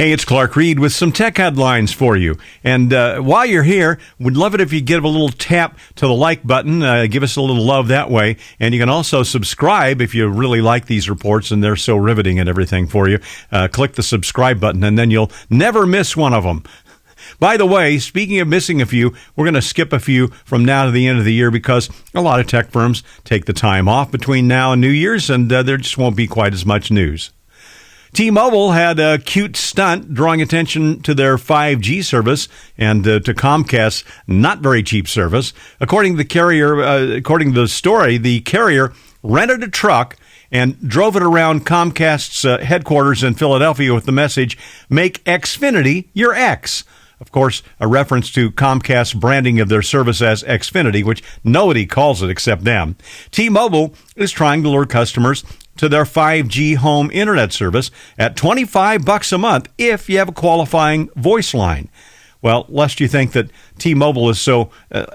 Hey, it's Clark Reid with some tech headlines for you. And while you're here, we'd love it if you give a little tap to the like button. Give us a little love that way. And you can also subscribe if you really like these reports and they're so riveting and everything for you. Click the subscribe button and then you'll never miss one of them. By the way, speaking of missing a few, we're going to skip a few from now to the end of the year because a lot of tech firms take the time off between now and New Year's, and there just won't be quite as much news. T-Mobile had a cute stunt drawing attention to their 5G service and to Comcast's not very cheap service. According to the story, the carrier rented a truck and drove it around Comcast's headquarters in Philadelphia with the message, "Make Xfinity your X." Of course, a reference to Comcast's branding of their service as Xfinity, which nobody calls it except them. T-Mobile is trying to lure customers to their 5G home internet service at $25 a month if you have a qualifying voice line. Well, lest you think that T-Mobile is so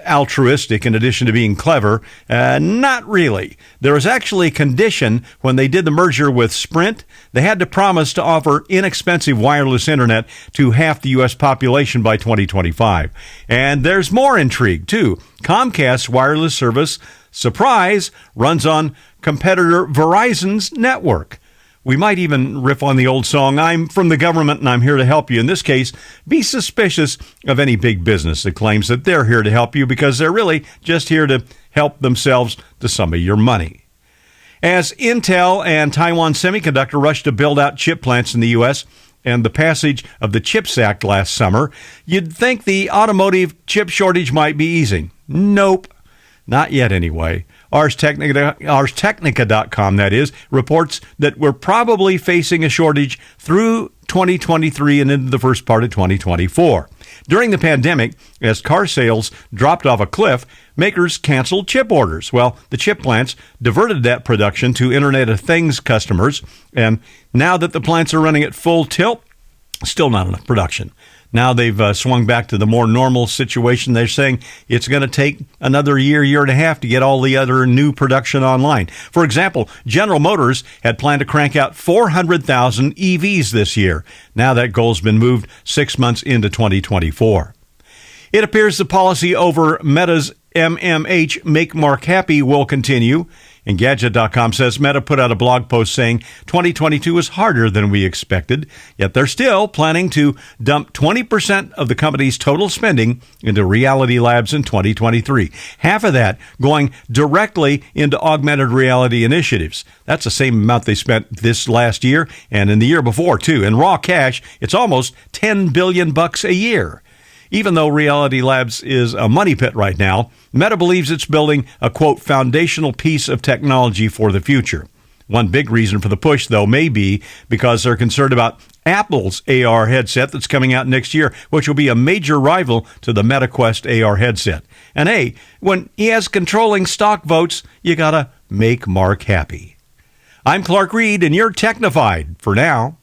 altruistic in addition to being clever, not really. There was actually a condition when they did the merger with Sprint. They had to promise to offer inexpensive wireless internet to half the U.S. population by 2025. And there's more intrigue, too. Comcast's wireless service, surprise, runs on competitor Verizon's network. We might even riff on the old song, "I'm from the government and I'm here to help you." In this case, be suspicious of any big business that claims that they're here to help you because they're really just here to help themselves to some of your money. As Intel and Taiwan Semiconductor rush to build out chip plants in the U.S., and the passage of the CHIPS Act last summer, you'd think the automotive chip shortage might be easing. Nope. Not yet, anyway. Ars Technica.com, that is, reports that we're probably facing a shortage through 2023 and into the first part of 2024. During the pandemic, as car sales dropped off a cliff, makers canceled chip orders. Well, the chip plants diverted that production to Internet of Things customers, and now that the plants are running at full tilt, still not enough production. Now they've swung back to the more normal situation. They're saying it's going to take another year and a half to get all the other new production online. For example, General Motors had planned to crank out 400,000 EVs this year. Now that goal's been moved 6 months into 2024. It appears the policy over Meta's MMH, Make Mark Happy, will continue. And Gadget.com says Meta put out a blog post saying 2022 is harder than we expected, yet they're still planning to dump 20% of the company's total spending into Reality Labs in 2023. Half of that going directly into augmented reality initiatives. That's the same amount they spent this last year and in the year before, too. In raw cash, it's almost $10 billion a year. Even though Reality Labs is a money pit right now, Meta believes it's building a, quote, foundational piece of technology for the future. One big reason for the push, though, may be because they're concerned about Apple's AR headset that's coming out next year, which will be a major rival to the Meta Quest AR headset. And hey, when he has controlling stock votes, you gotta make Mark happy. I'm Clark Reid, and you're technified for now.